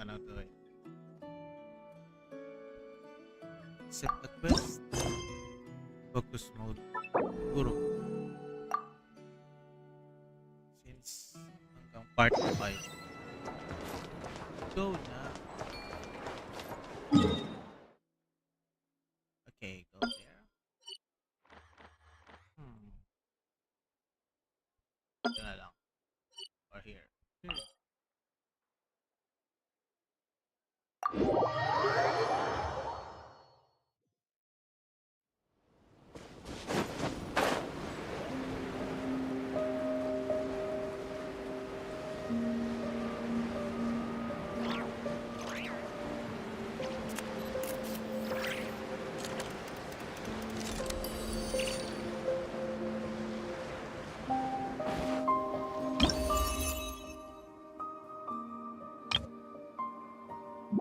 Ano to eh. Set the quest. Focus mode. Siguro. Since hanggang part 5. Go na. Okay, go there. Ito na lang. Or here.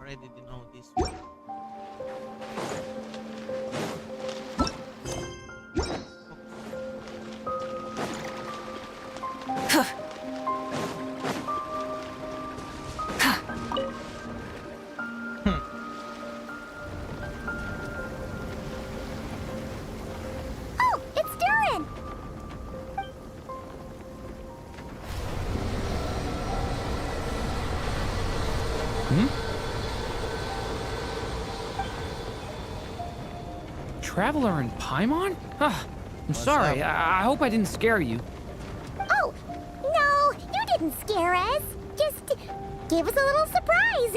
Already know this one. Oh, it's Durin! Traveler in Paimon? I'm What's sorry. up? I hope I didn't scare you. Oh, no, you didn't scare us. Just gave us a little surprise.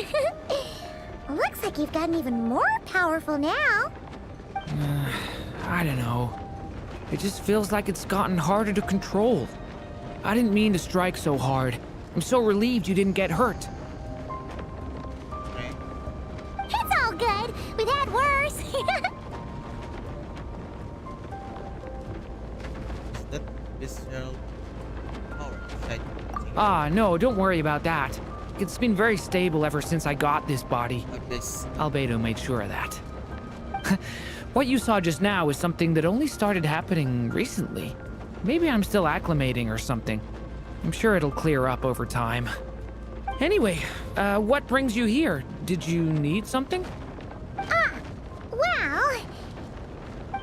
Looks like you've gotten even more powerful now. I don't know. It just feels like it's gotten harder to control. I didn't mean to strike so hard. I'm so relieved you didn't get hurt. Okay. It's all good. We've had worse. Is that visceral power inside you? Ah, no, don't worry about that. It's been very stable ever since I got this body. Like this. Albedo made sure of that. What you saw just now is something that only started happening recently. Maybe I'm still acclimating or something. I'm sure it'll clear up over time. Anyway, what brings you here? Did you need something? Well,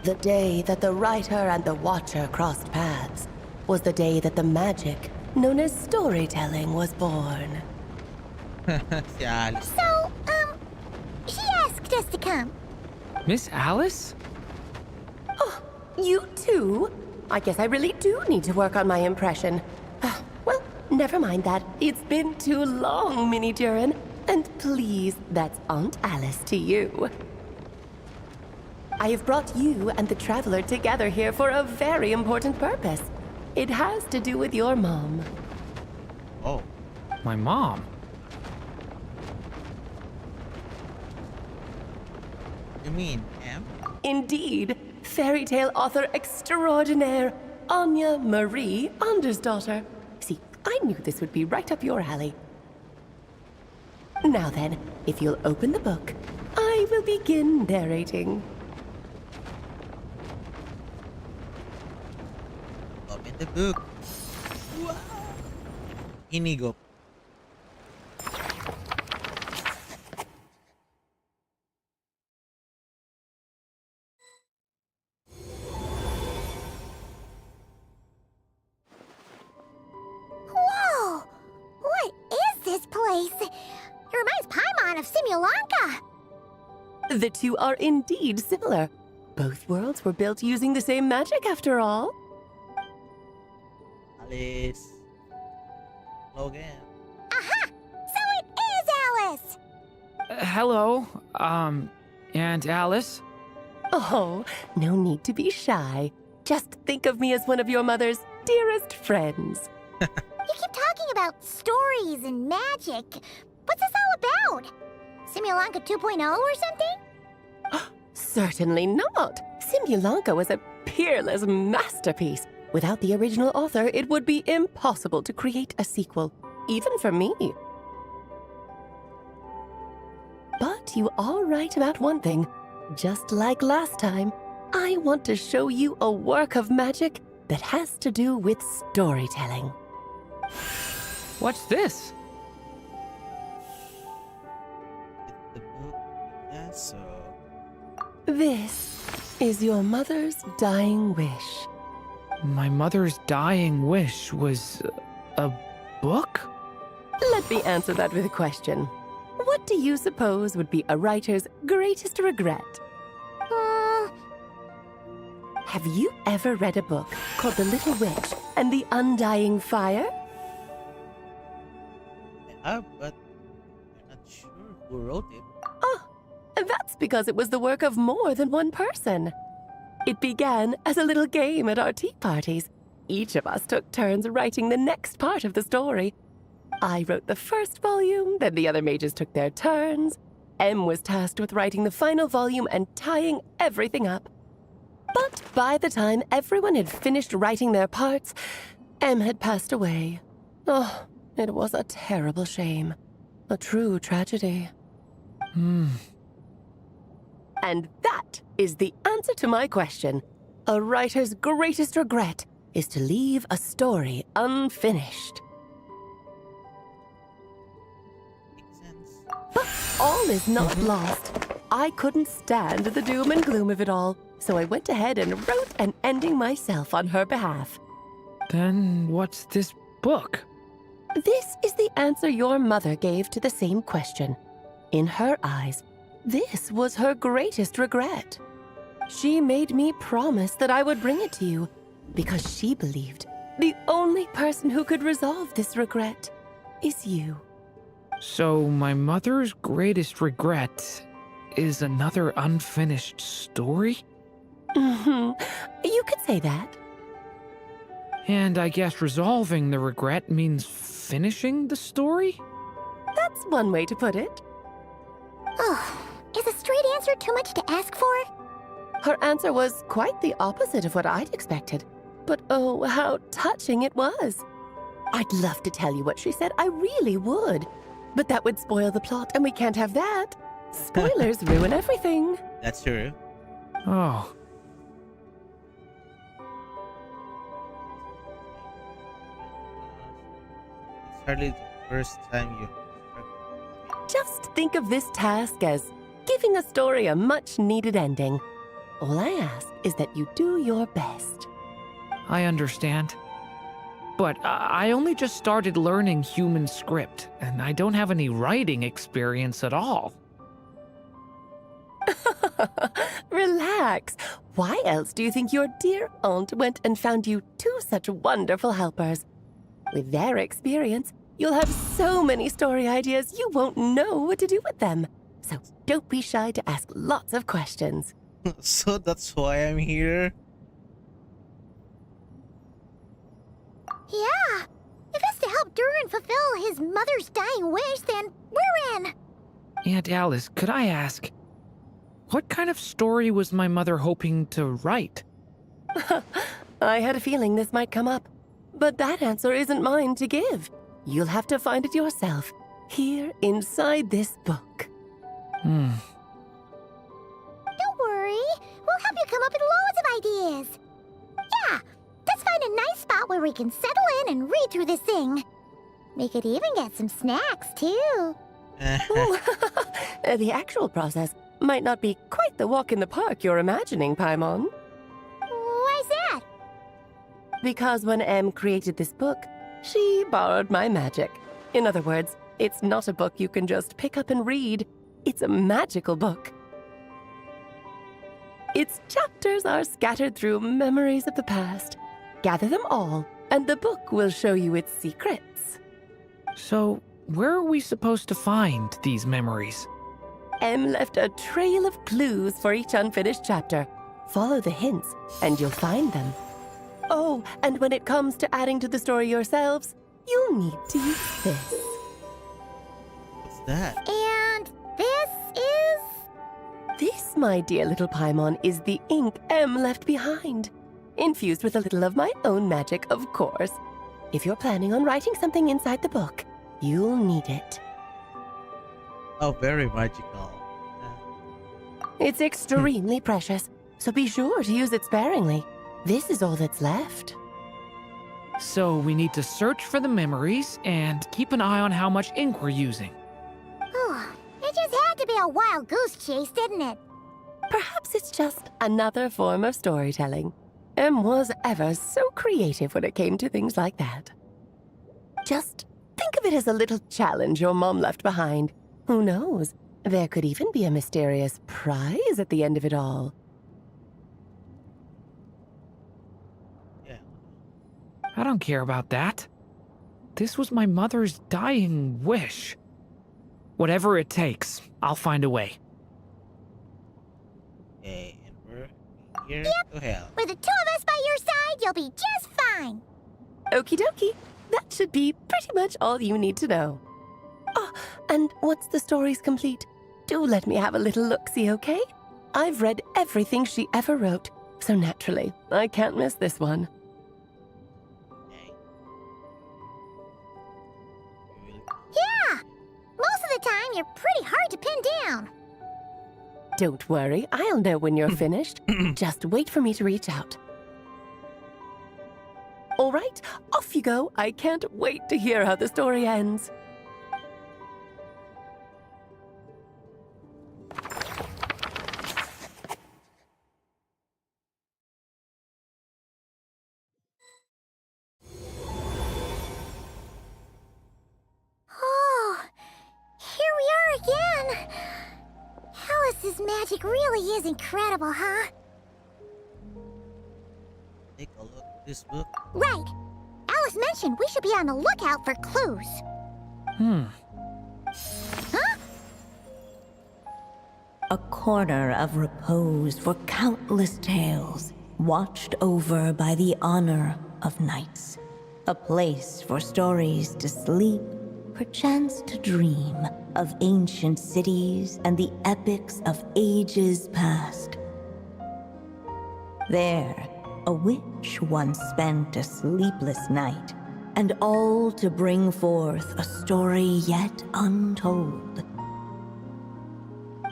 The day that the writer and the watcher crossed paths was the day that the magic known as storytelling was born. Si Alice. so, she asked us to come. Miss Alice? You too? I guess I really do need to work on my impression. Well, never mind that. It's been too long, Mini Durin. And please, that's Aunt Alice to you. I have brought you and the Traveler together here for a very important purpose. It has to do with your mom. Oh. My mom? You mean M? Indeed, fairy tale author extraordinaire, Anya Marie Andersdaughter. See, I knew this would be right up your alley. Now then, if you'll open the book, I will begin narrating. Open the book. Wow. Inigo. Whoa! What is this place? It reminds Paimon of Simulanka. The two are indeed similar. Both worlds were built using the same magic after all. Alice. Hello again. Aha! So it is Alice! Hello, Aunt Alice? Oh, no need to be shy. Just think of me as one of your mother's dearest friends. You keep talking about stories and magic. What's this all about? Simulanka 2.0 or something? Certainly not. Simulanka was a peerless masterpiece. Without the original author, it would be impossible to create a sequel, even for me. But you are right about one thing. Just like last time, I want to show you a work of magic that has to do with storytelling. What's this? so. This is your mother's dying wish. My mother's dying wish was a book? Let me answer that with a question. What do you suppose would be a writer's greatest regret? Have you ever read a book called The Little Witch and the Undying Fire? I have, but I'm not sure who wrote it. Oh, that's because it was the work of more than one person. It began as a little game at our tea parties. Each of us took turns writing the next part of the story. I wrote the first volume, then the other mages took their turns. Em was tasked with writing the final volume and tying everything up. But by the time everyone had finished writing their parts, Em had passed away. Oh, it was a terrible shame. A true tragedy. And that is the answer to my question. A writer's greatest regret is to leave a story unfinished. Makes sense. But all is not lost. I couldn't stand the doom and gloom of it all, so I went ahead and wrote an ending myself on her behalf. Then what's this book? This is the answer your mother gave to the same question. In her eyes, this was her greatest regret. She made me promise that I would bring it to you because she believed the only person who could resolve this regret is you. So my mother's greatest regret is another unfinished story? You could say that. And I guess resolving the regret means finishing the story? That's one way to put it. Oh, is a straight answer too much to ask for? Her answer was quite the opposite of what I'd expected. But oh, how touching it was. I'd love to tell you what she said, I really would. But that would spoil the plot, and we can't have that. Spoilers ruin everything. That's true. Oh. It's hardly the first time you. Just think of this task as giving a story a much-needed ending. All I ask is that you do your best. I understand. But I only just started learning human script, and I don't have any writing experience at all. Relax. Why else do you think your dear aunt went and found you two such wonderful helpers? With their experience, you'll have so many story ideas you won't know what to do with them. So don't be shy to ask lots of questions. So that's why I'm here. Yeah. If it's to help Durin fulfill his mother's dying wish, then we're in. Aunt Alice, could I ask, what kind of story was my mother hoping to write? I had a feeling this might come up, but that answer isn't mine to give. You'll have to find it yourself, here inside this book. Don't worry. We'll help you come up with loads of ideas. Yeah, let's find a nice spot where we can settle in and read through this thing. We could even get some snacks, too. The actual process might not be quite the walk in the park you're imagining, Paimon. Why's that? Because when Em created this book, she borrowed my magic. In other words, it's not a book you can just pick up and read. It's a magical book. Its chapters are scattered through memories of the past. Gather them all, and the book will show you its secrets. So, where are we supposed to find these memories? Em left a trail of clues for each unfinished chapter. Follow the hints, and you'll find them. Oh, and when it comes to adding to the story yourselves, you'll need to use this. What's that? And this is... This, my dear little Paimon, is the ink Em left behind. Infused with a little of my own magic, of course. If you're planning on writing something inside the book, you'll need it. Oh, very magical. It's extremely precious, so be sure to use it sparingly. This is all that's left. So we need to search for the memories and keep an eye on how much ink we're using. Oh, it just had to be real wild goose chase, didn't it? Perhaps it's just another form of storytelling. Em was ever so creative when it came to things like that. Just think of it as a little challenge your mom left behind. Who knows? There could even be a mysterious prize at the end of it all. Yeah. I don't care about that. This was my mother's dying wish. Whatever it takes, I'll find a way. Okay, and we're here to help. With the two of us by your side, you'll be just fine. Okie dokie. That should be pretty much all you need to know. Oh, and once the story's complete, do let me have a little look-see, okay? I've read everything she ever wrote, so naturally, I can't miss this one. Okay. We will- Yeah! Most of the time, you're pretty hard to pin down. Don't worry, I'll know when you're finished. Just wait for me to reach out. All right, off you go. I can't wait to hear how the story ends. Oh, here we are again. Alice's magic really is incredible, huh? Take a look at this book. Right. Alice mentioned we should be on the lookout for clues. Huh? A corner of repose for countless tales, watched over by the honor of knights. A place for stories to sleep, perchance to dream of ancient cities and the epics of ages past. There, a witch once spent a sleepless night, and all to bring forth a story yet untold.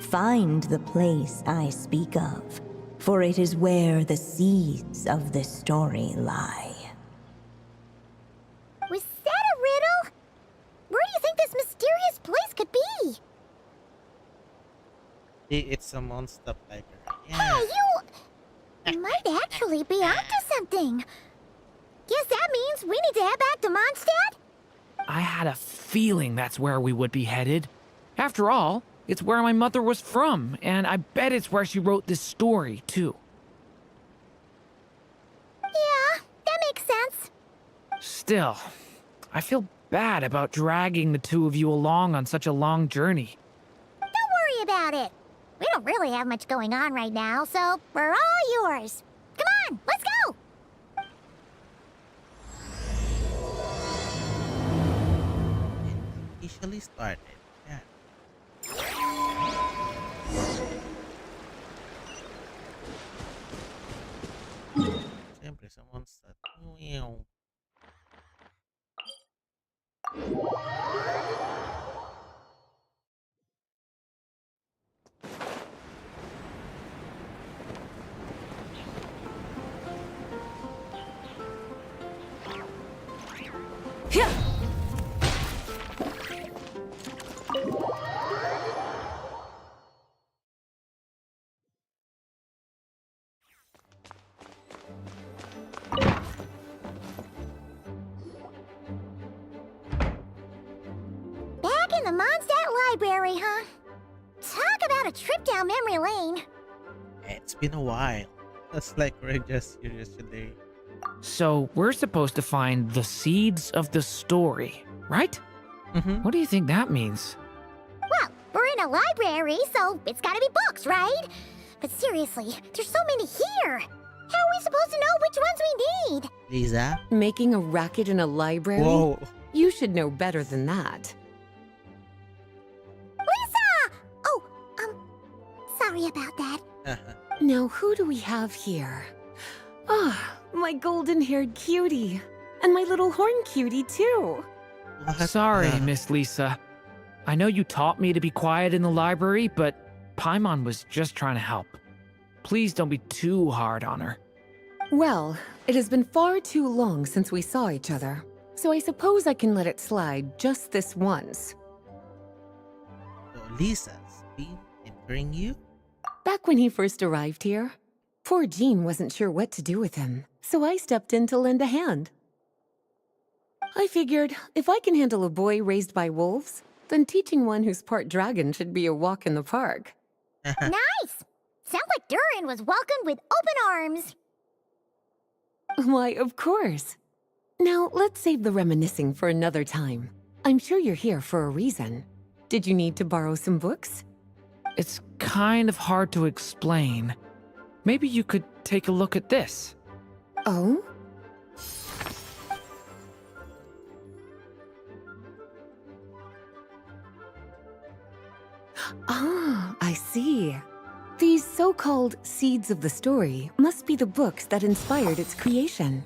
Find the place I speak of, for it is where the seeds of this story lie. Was that a riddle? Where do you think this mysterious place could be? It's a monster library. Yeah. Hey, you might actually be onto something. Guess that means we need to head back to Mondstadt? I had a feeling that's where we would be headed. After all, it's where my mother was from, and I bet it's where she wrote this story, too. Yeah, that makes sense. Still, I feel bad about dragging the two of you along on such a long journey. Don't worry about it. We don't really have much going on right now, so we're all yours. Come on, let's go! Officially started. Yeah. Siyempre sa monster. Meow. Back in the Mondstadt Library, huh? Talk about a trip down memory lane. It's been a while. That's like we're just here yesterday. So, we're supposed to find the seeds of the story, right? Mm-hmm. What do you think that means? Well, we're in a library, so it's gotta be books, right? But seriously, there's so many here. How are we supposed to know which ones we need? Lisa? Making a racket in a library? Whoa. You should know better than that. Lisa! Oh, sorry about that. Now, who do we have here? Ah, my golden-haired cutie. And my little horn cutie, too. What Sorry, the- Miss Lisa. I know you taught me to be quiet in the library, but Paimon was just trying to help. Please don't be too hard on her. Well, it has been far too long since we saw each other, so I suppose I can let it slide just this once. So Lisa's been entering you? Back when he first arrived here, poor Jean wasn't sure what to do with him, so I stepped in to lend a hand. I figured, if I can handle a boy raised by wolves, then teaching one who's part dragon should be a walk in the park. Nice! Sounds like Durin was welcomed with open arms. Why, of course. Now, let's save the reminiscing for another time. I'm sure you're here for a reason. Did you need to borrow some books? It's kind of hard to explain. Maybe you could take a look at this. Oh? Ah, I see. These so-called seeds of the story must be the books that inspired its creation.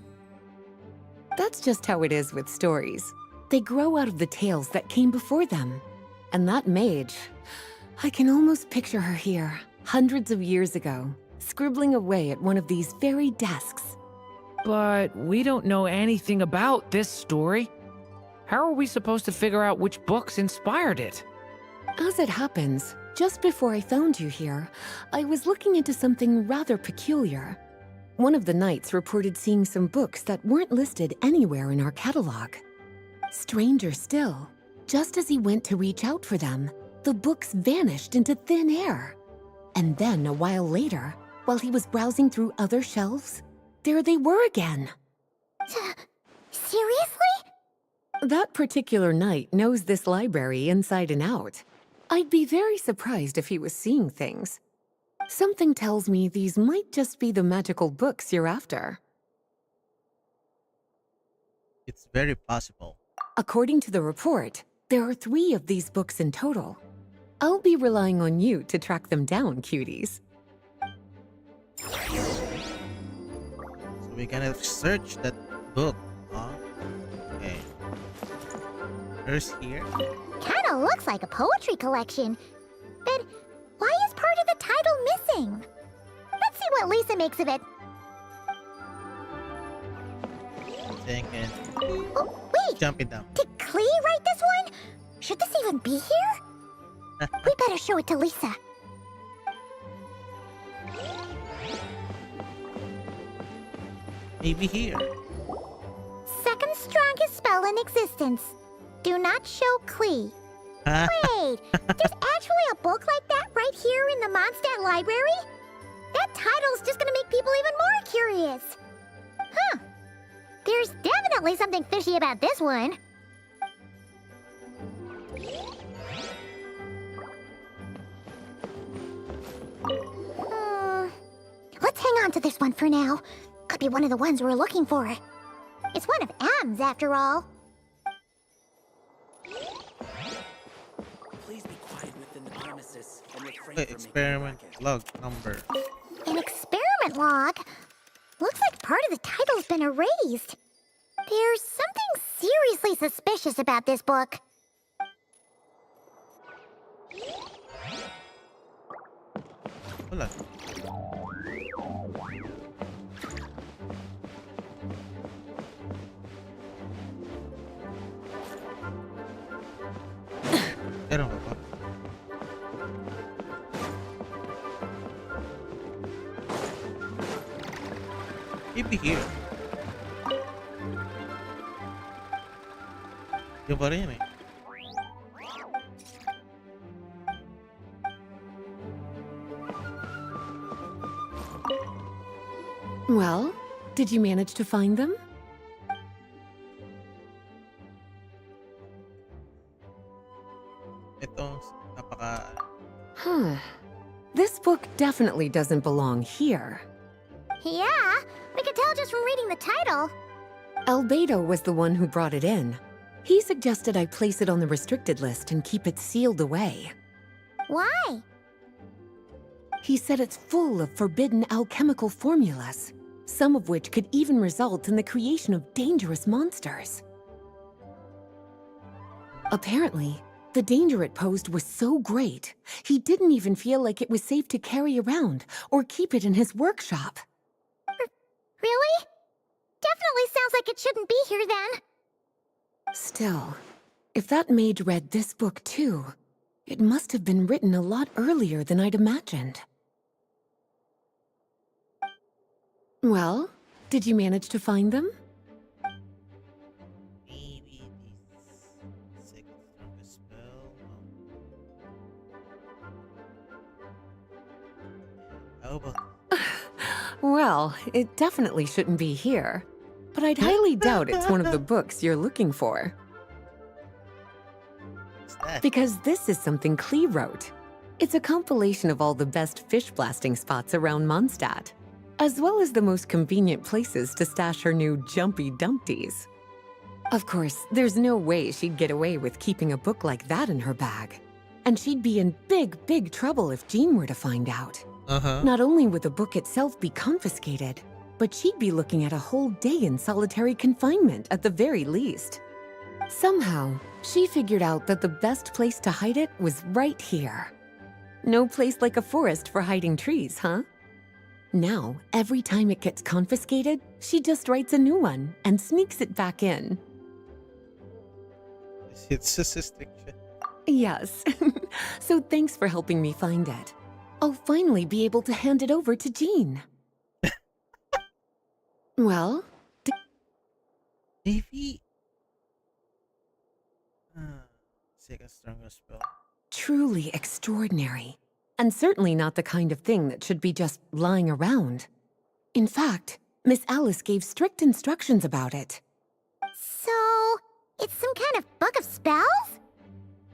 That's just how it is with stories. They grow out of the tales that came before them. And that mage, I can almost picture her here, hundreds of years ago, scribbling away at one of these very desks. But we don't know anything about this story. How are we supposed to figure out which books inspired it? As it happens, just before I found you here, I was looking into something rather peculiar. One of the knights reported seeing some books that weren't listed anywhere in our catalog. Stranger still, just as he went to reach out for them, the books vanished into thin air. And then a while later, while he was browsing through other shelves, there they were again. Seriously? That particular knight knows this library inside and out. I'd be very surprised if he was seeing things. Something tells me these might just be the magical books you're after. It's very possible. According to the report, there are 3 of these books in total. I'll be relying on you to track them down, cuties. So we're gonna search that book, huh? Okay. First here. Kinda looks like a poetry collection. But why is part of the title missing? Let's see what Lisa makes of it. Thinking. Oh, wait! Jumping down. Did Klee write this one? Should this even be here? We better show it to Lisa. Maybe here. Second strongest spell in existence. Do not show Klee. Wait, there's actually a book like that right here in the Mondstadt library? That title's just gonna make people even more curious. Huh. There's definitely something fishy about this one. Let's hang on to this one for now. Could be one of the ones we're looking for. It's one of M's after all. Please be quiet within the premises and refrain Wait, from experiment making log number. An experiment log? Looks like part of the title's been erased. There's something seriously suspicious about this book. Hold on. Meron ka ba? Maybe here. Yung pa rin eh. Well, did you manage to find them? Ito, napaka... Huh. This book definitely doesn't belong here. Yeah, we could tell just from reading the title. Albedo was the one who brought it in. He suggested I place it on the restricted list and keep it sealed away. Why? He said it's full of forbidden alchemical formulas, some of which could even result in the creation of dangerous monsters. Apparently, the danger it posed was so great, he didn't even feel like it was safe to carry around or keep it in his workshop. Really? Definitely sounds like it shouldn't be here then. Still, if that mage read this book too, It must have been written a lot earlier than I'd imagined. Well, did you manage to find them? Maybe the second strongest spell. How about Well, it definitely shouldn't be here. But I'd highly doubt it's one of the books you're looking for. what's that? Because this is something Klee wrote. It's a compilation of all the best fish blasting spots around Mondstadt, as well as the most convenient places to stash her new jumpy dumpties. Of course, there's no way she'd get away with keeping a book like that in her bag. And she'd be in big trouble if Jean were to find out. Not only would the book itself be confiscated, but she'd be looking at a whole day in solitary confinement at the very least. Somehow, she figured out that the best place to hide it was right here. No place like a forest for hiding trees, huh? Now, every time it gets confiscated, she just writes a new one and sneaks it back in. It's just a restriction. Yes. So thanks for helping me find it. I'll finally be able to hand it over to Jean. Well, Maybe. Second strongest spell. truly extraordinary. And certainly not the kind of thing that should be just lying around. In fact, Miss Alice gave strict instructions about it. So, it's some kind of book of spells?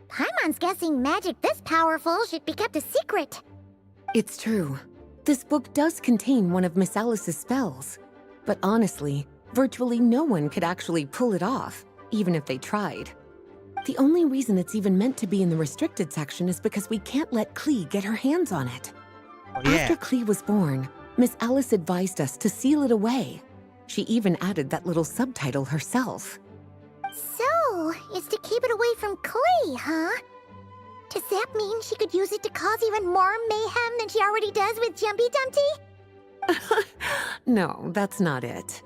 Paimon's guessing magic this powerful should be kept a secret. It's true. This book does contain one of Miss Alice's spells. But honestly, virtually no one could actually pull it off, even if they tried. The only reason it's even meant to be in the restricted section is because we can't let Klee get her hands on it. Oh, yeah. After Klee was born, Miss Alice advised us to seal it away. She even added that little subtitle herself. So, it's to keep it away from Klee, huh? Does that mean she could use it to cause even more mayhem than she already does with Jumpy Dumpty? No, that's not it.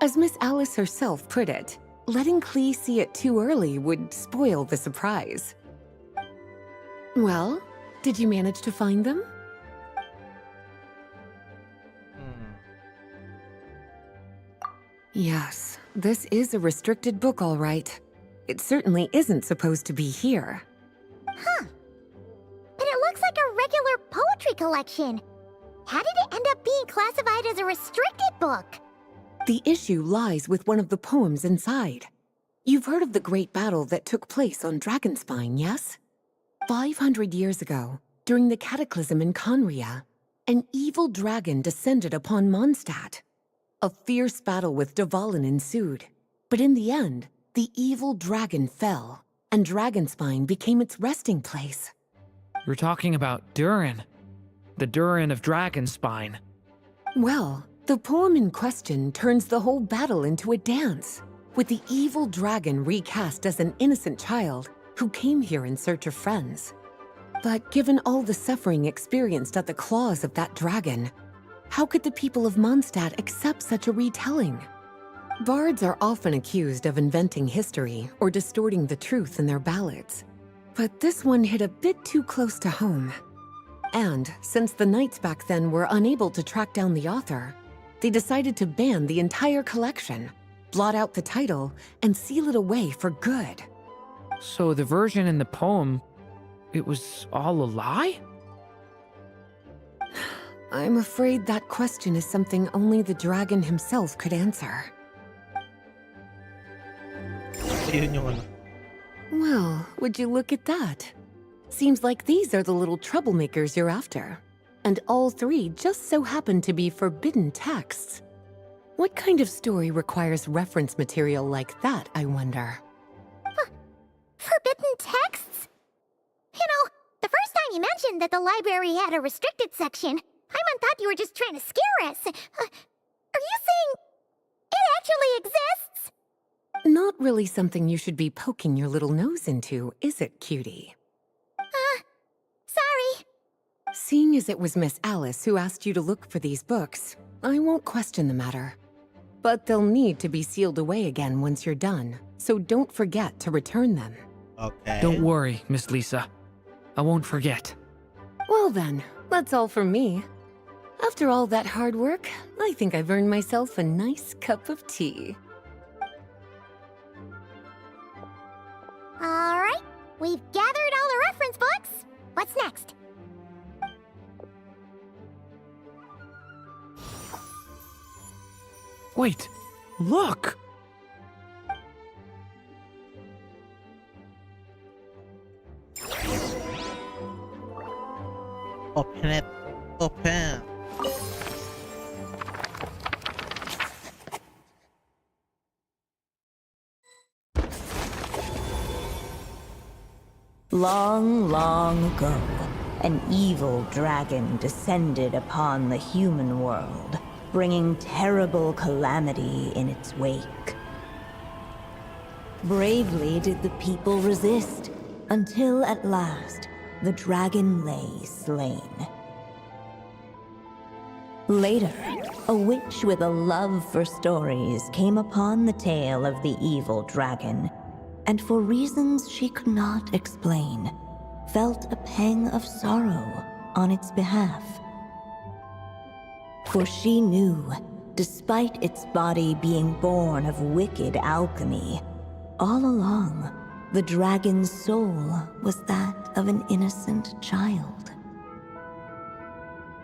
As Miss Alice herself put it, letting Klee see it too early would spoil the surprise. Well, did you manage to find them? Yes, this is a restricted book, all right. It certainly isn't supposed to be here. Huh. But it looks like a regular poetry collection. How did it end up being classified as a restricted book? The issue lies with one of the poems inside. You've heard of the great battle that took place on Dragonspine, yes? 500 years ago, during the cataclysm in Conria, an evil dragon descended upon Mondstadt. A fierce battle with Dvalin ensued, but in the end, the evil dragon fell, and Dragonspine became its resting place. You're talking about Durin. The Durin of Dragonspine. Well, the poem in question turns the whole battle into a dance, with the evil dragon recast as an innocent child who came here in search of friends. But given all the suffering experienced at the claws of that dragon, how could the people of Mondstadt accept such a retelling? Bards are often accused of inventing history or distorting the truth in their ballads. But this one hit a bit too close to home. And since the knights back then were unable to track down the author, they decided to ban the entire collection, blot out the title, and seal it away for good. So the version in the poem, it was all a lie? I'm afraid that question is something only the dragon himself could answer. Yun yung ano. Well, would you look at that? Seems like these are the little troublemakers you're after. And all three just so happen to be forbidden texts. What kind of story requires reference material like that, I wonder? Forbidden texts? You know, the first time you mentioned that the library had a restricted section, Paimon thought you were just trying to scare us. Are you saying it actually exists? Not really something you should be poking your little nose into, is it, cutie? Sorry. Seeing as it was Miss Alice who asked you to look for these books, I won't question the matter. But they'll need to be sealed away again once you're done, so don't forget to return them. Okay. Don't worry, Miss Lisa. I won't forget. Well then, that's all from me. After all that hard work, I think I've earned myself a nice cup of tea. Alright, we've gathered all the reference books. What's next? Wait, look! Open it. Open. Long, long ago, an evil dragon descended upon the human world, bringing terrible calamity in its wake. Bravely did the people resist, until at last, the dragon lay slain. Later, a witch with a love for stories came upon the tale of the evil dragon, and for reasons she could not explain, felt a pang of sorrow on its behalf. For she knew, despite its body being born of wicked alchemy, all along, the dragon's soul was that of an innocent child.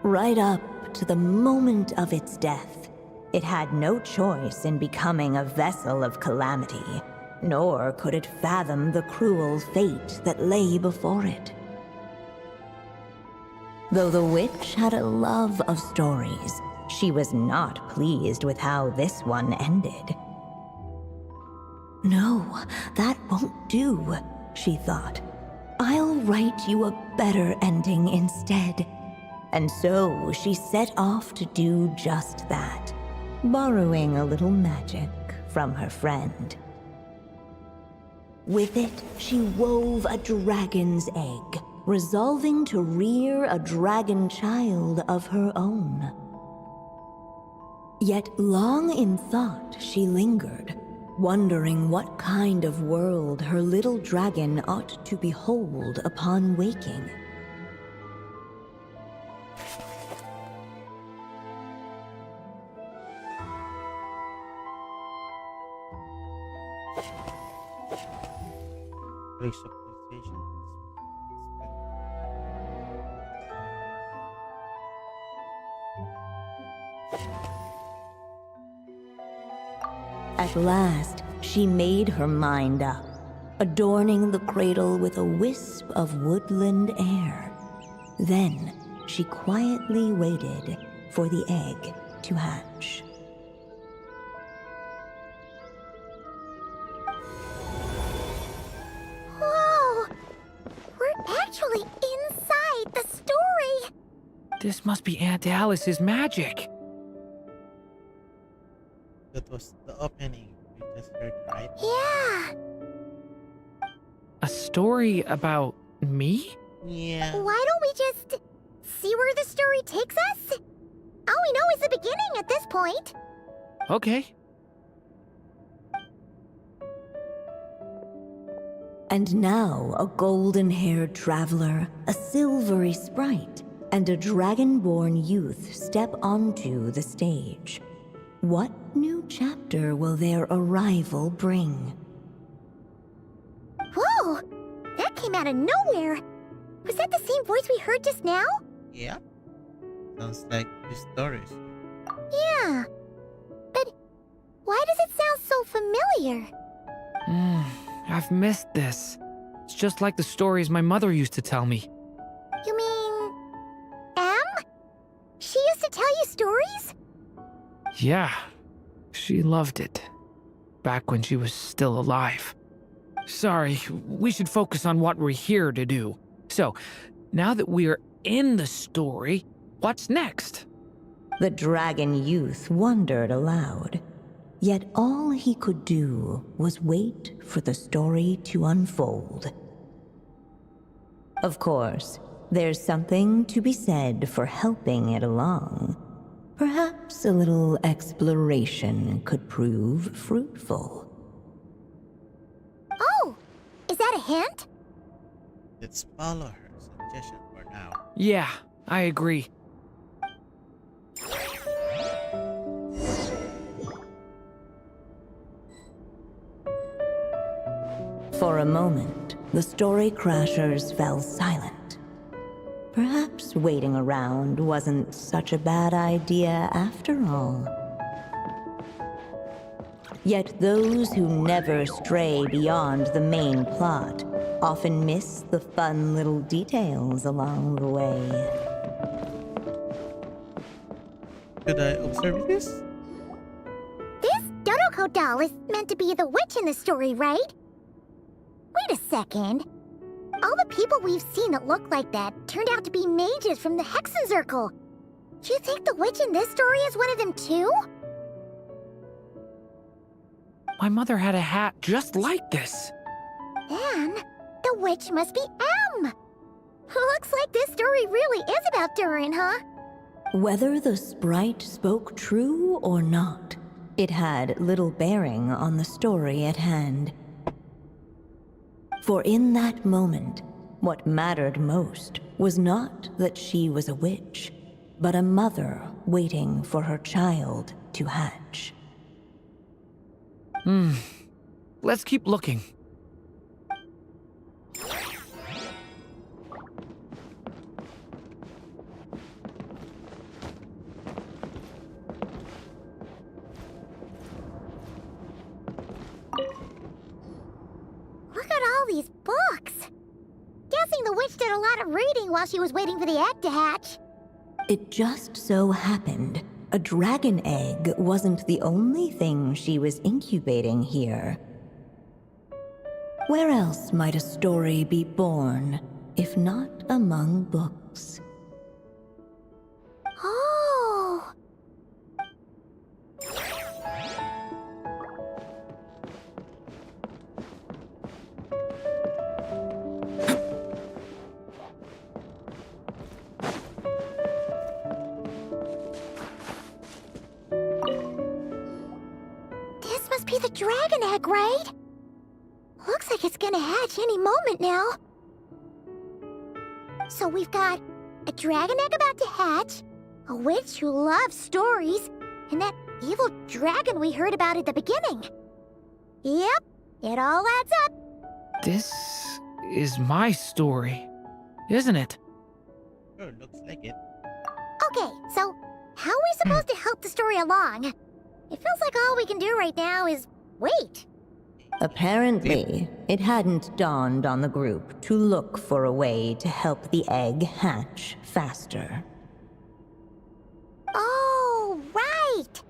Right up to the moment of its death, it had no choice in becoming a vessel of calamity, nor could it fathom the cruel fate that lay before it. Though the witch had a love of stories, she was not pleased with how this one ended. No, that won't do, she thought. I'll write you a better ending instead. And so she set off to do just that, borrowing a little magic from her friend. With it, she wove a dragon's egg, resolving to rear a dragon child of her own. Yet long in thought she lingered, wondering what kind of world her little dragon ought to behold upon waking. Place of PlayStation. At last, she made her mind up, adorning the cradle with a wisp of woodland air. Then, she quietly waited for the egg to hatch. Whoa! We're actually inside the story! This must be Aunt Alice's magic. That was the opening we just heard, right? Yeah! A story about me? Yeah. Why don't we just see where the story takes us? All we know is the beginning at this point. Okay. And now a golden-haired traveler, a silvery sprite, and a dragon-born youth step onto the stage. What new chapter will their arrival bring? Whoa! That came out of nowhere! Was that the same voice we heard just now? Yeah. Sounds like the stories. Yeah. But why does it sound so familiar? I've missed this. It's just like the stories my mother used to tell me. You mean... Em? She used to tell you stories? Yeah, she loved it. Back when she was still alive. Sorry, we should focus on what we're here to do. So, now that we're in the story, what's next? The dragon youth wondered aloud. Yet all he could do was wait for the story to unfold. Of course, there's something to be said for helping it along. Perhaps a little exploration could prove fruitful. Oh! Is that a hint? Let's follow her. suggestion for now. Yeah, I agree. For a moment, the story crashers fell silent. Perhaps waiting around wasn't such a bad idea after all. Yet those who never stray beyond the main plot often miss the fun little details along the way. Should I observe this? This Dodoko doll is meant to be the witch in the story, right? Wait a second. All the people we've seen that look like that turned out to be mages from the Hexen Circle. Do you think the witch in this story is one of them too? My mother had a hat just like this. Then, the witch must be M. Looks like this story really is about Durin, huh? Whether the sprite spoke true or not, it had little bearing on the story at hand. For in that moment, what mattered most was not that she was a witch, but a mother waiting for her child to hatch. Let's keep looking. Look at all these books. Guessing the witch did a lot of reading while she was waiting for the egg to hatch. It just so happened a dragon egg wasn't the only thing she was incubating here. Where else might a story be born, if not among books? Oh. This must be the dragon egg, right? Looks like it's gonna hatch any moment now. So we've got a dragon egg about to hatch, a witch who loves stories, and that evil dragon we heard about at the beginning. Yep, it all adds up. This is my story, isn't it? Sure, looks like it. Okay, so how are we supposed to help the story along? It feels like all we can do right now is wait. Apparently, it hadn't dawned on the group to look for a way to help the egg hatch faster. Oh, right!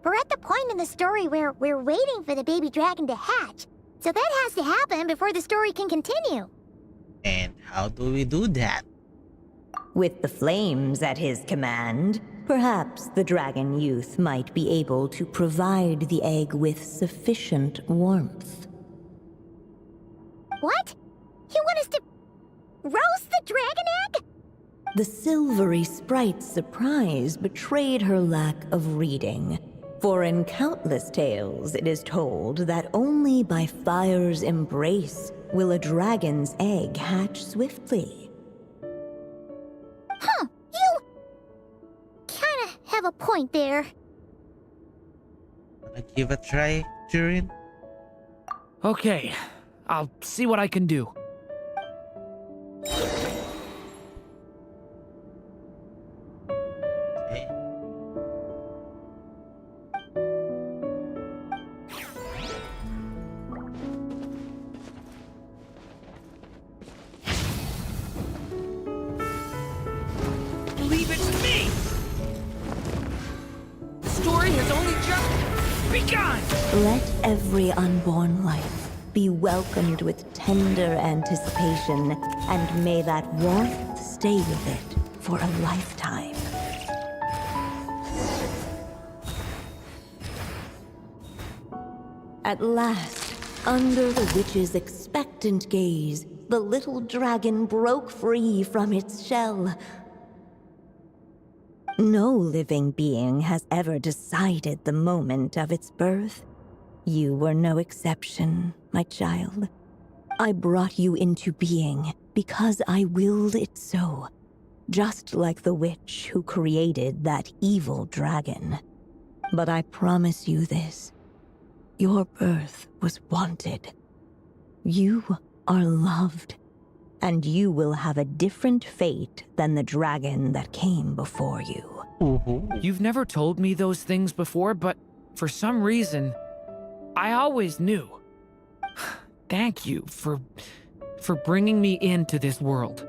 We're at the point in the story where we're waiting for the baby dragon to hatch. So that has to happen before the story can continue. And how do we do that? With the flames at his command, perhaps the dragon youth might be able to provide the egg with sufficient warmth. What? You want us to roast the dragon egg? The silvery sprite's surprise betrayed her lack of reading. For in countless tales, it is told that only by fire's embrace will a dragon's egg hatch swiftly. Huh, you kinda have a point there. Wanna give a try, Durin? Okay, I'll see what I can do. Okay. Leave it to me! The story has only just begun! Let every unborn life be welcomed with tender anticipation, and may that warmth stay with it for a lifetime. At last, under the witch's expectant gaze, the little dragon broke free from its shell. No living being has ever decided the moment of its birth. You were no exception, my child. I brought you into being because I willed it so, just like the witch who created that evil dragon. But I promise you this, your birth was wanted. You are loved, and you will have a different fate than the dragon that came before you. You've never told me those things before, but for some reason, I always knew. Thank you for bringing me into this world.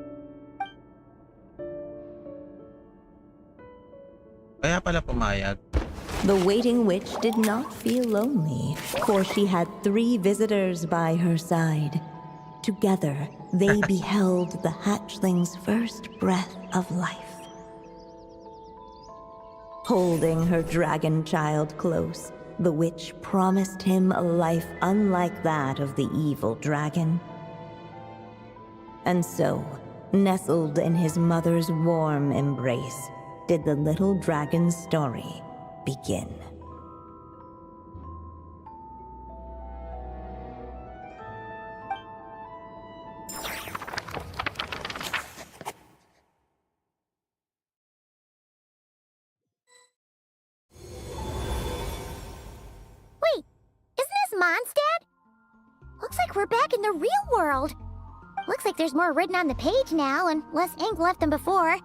Kaya pala pumayag. The waiting witch did not feel lonely, for she had 3 visitors by her side. Together, they beheld the hatchling's first breath of life. Holding her dragon child close, the witch promised him a life unlike that of the evil dragon. And so, nestled in his mother's warm embrace, did the little dragon's story begin. Wait, isn't this Mondstadt? Looks like we're back in the real world. Looks like there's more written on the page now and less ink left than before.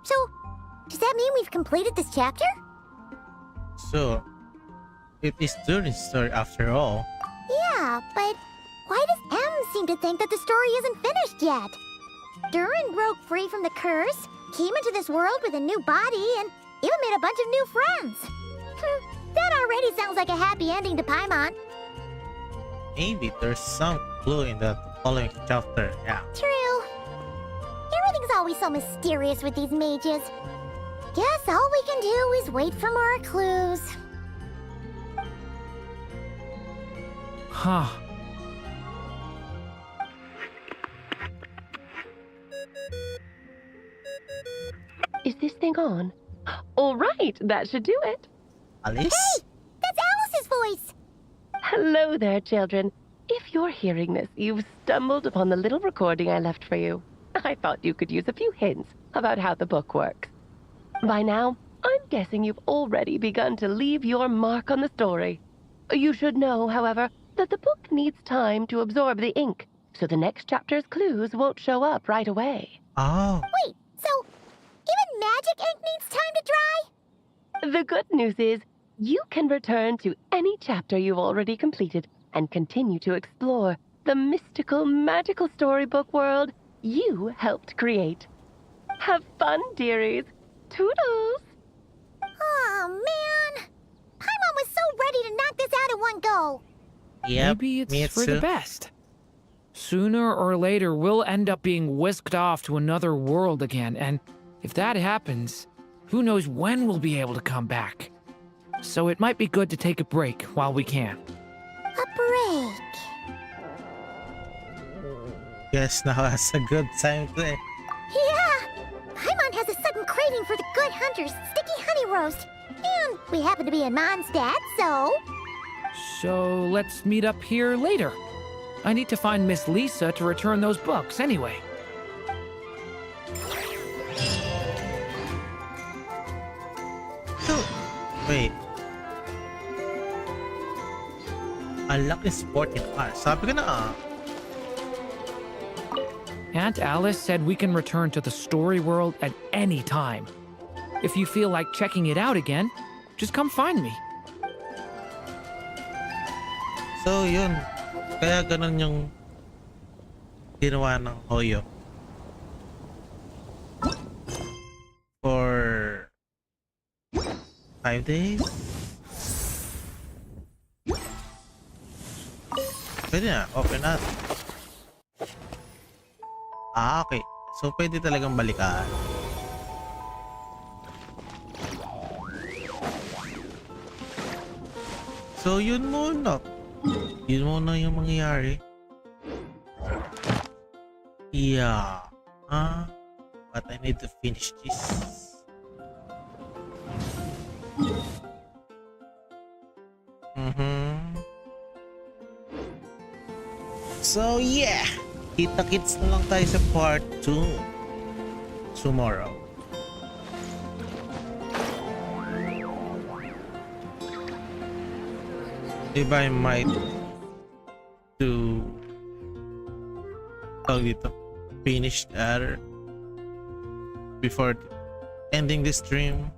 So, does that mean we've completed this chapter? So, it is Durin's story after all. Yeah, but why does M seem to think that the story isn't finished yet? Durin broke free from the curse, came into this world with a new body, and even made a bunch of new friends. That already sounds like a happy ending to Paimon. Maybe there's some clue in the following chapter. Yeah. True. Everything's always so mysterious with these mages. Guess all we can do is wait for more clues. Huh. Is this thing on? All right, that should do it. Alice? That's Alice's voice! Hello there, children. If you're hearing this, you've stumbled upon the little recording I left for you. I thought you could use a few hints about how the book works. By now, I'm guessing you've already begun to leave your mark on the story. You should know, however, that the book needs time to absorb the ink, so the next chapter's clues won't show up right away. Oh. Wait, so even magic ink needs time to dry? The good news is, you can return to any chapter you've already completed and continue to explore the mystical, magical storybook world you helped create. Have fun, dearies. Toodles! Oh, man! Paimon was so ready to knock this out in one go. Yep. Maybe me it's for too. the best. Sooner or later, we'll end up being whisked off to another world again, and if that happens, who knows when we'll be able to come back. So it might be good to take a break while we can. A break. Yes, now is a good time to. Yeah! Paimon has a sudden craving for the good hunter's sticky honey roast. And we happen to be in Mondstadt, so... So let's meet up here later. I need to find Miss Lisa to return those books anyway. Wait. Unlock is 14 hours. Sabi ko na Aunt Alice said we can return to the story world at any time. If you feel like checking it out again, just come find me. So, yun. Kaya ganun yung ginawa ng Hoyo. For 5 days? Pwede na. Open na. Ah, okay. So, pwede talagang balikan. So, yun muna. Yun muna yung mangyayari. Yeah. But I need to finish this. So yeah, kita-kits na lang tayo sa part 2 tomorrow. If I might do finish that before ending the stream.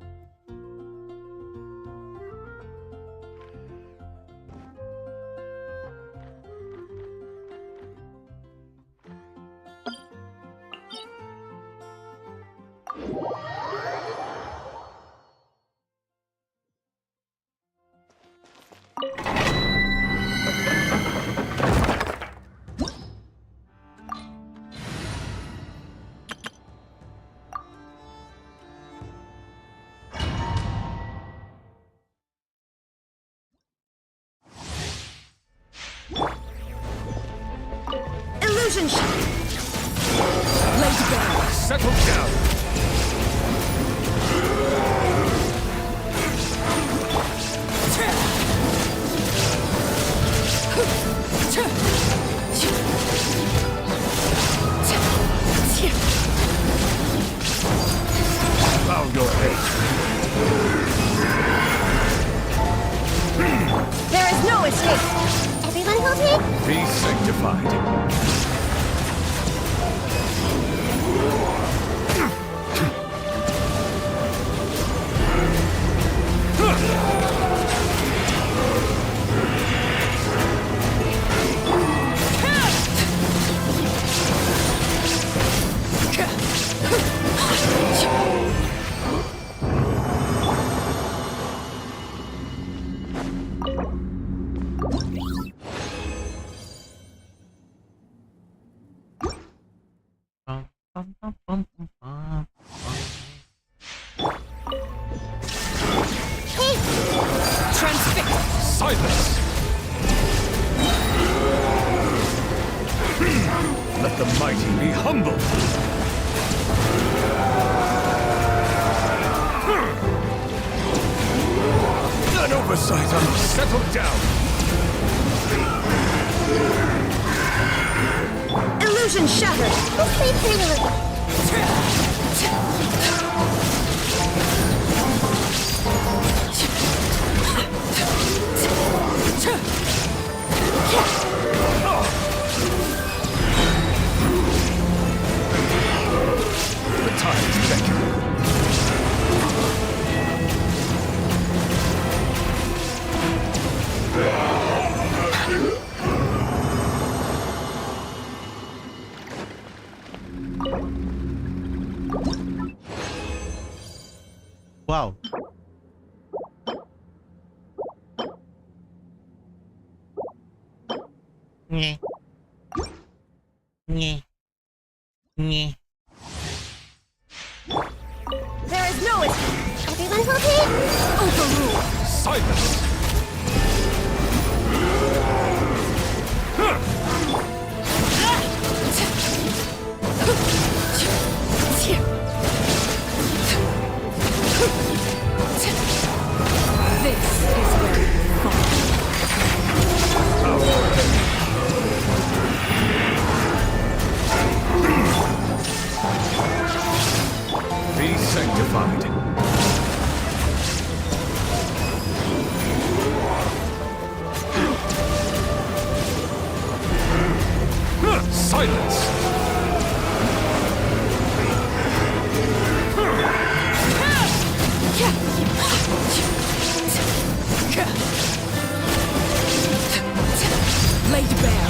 Illusion shot! Lay down! Settle down! Bow your head. There is no escape. Everyone will take. Be sanctified. Silence! Let the mighty be humble! An oversight, settle down! Illusion shattered. This may pain a little. The time is beckoning. Wow. Nyeh. Nyeh. Nyeh. There is no escape. Everyone will take. Overruled! Silence! This is where you fall. Bow your head. Be sanctified. Silence! Laid bare.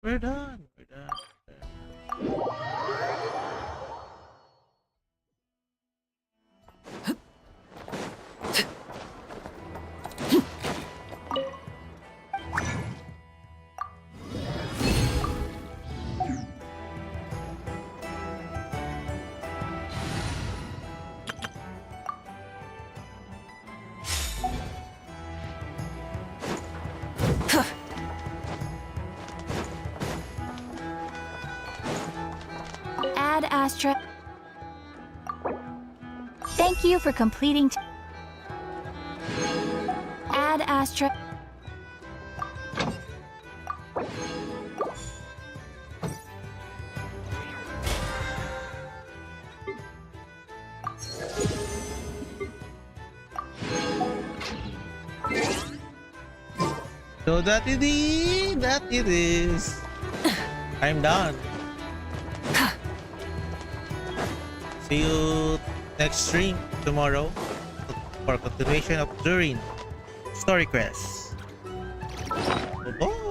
We're done. We're done. Astra. Thank you for completing. Add Astra. So that it is. I'm done. See you next stream tomorrow for continuation of Durin story quest. Bye-bye.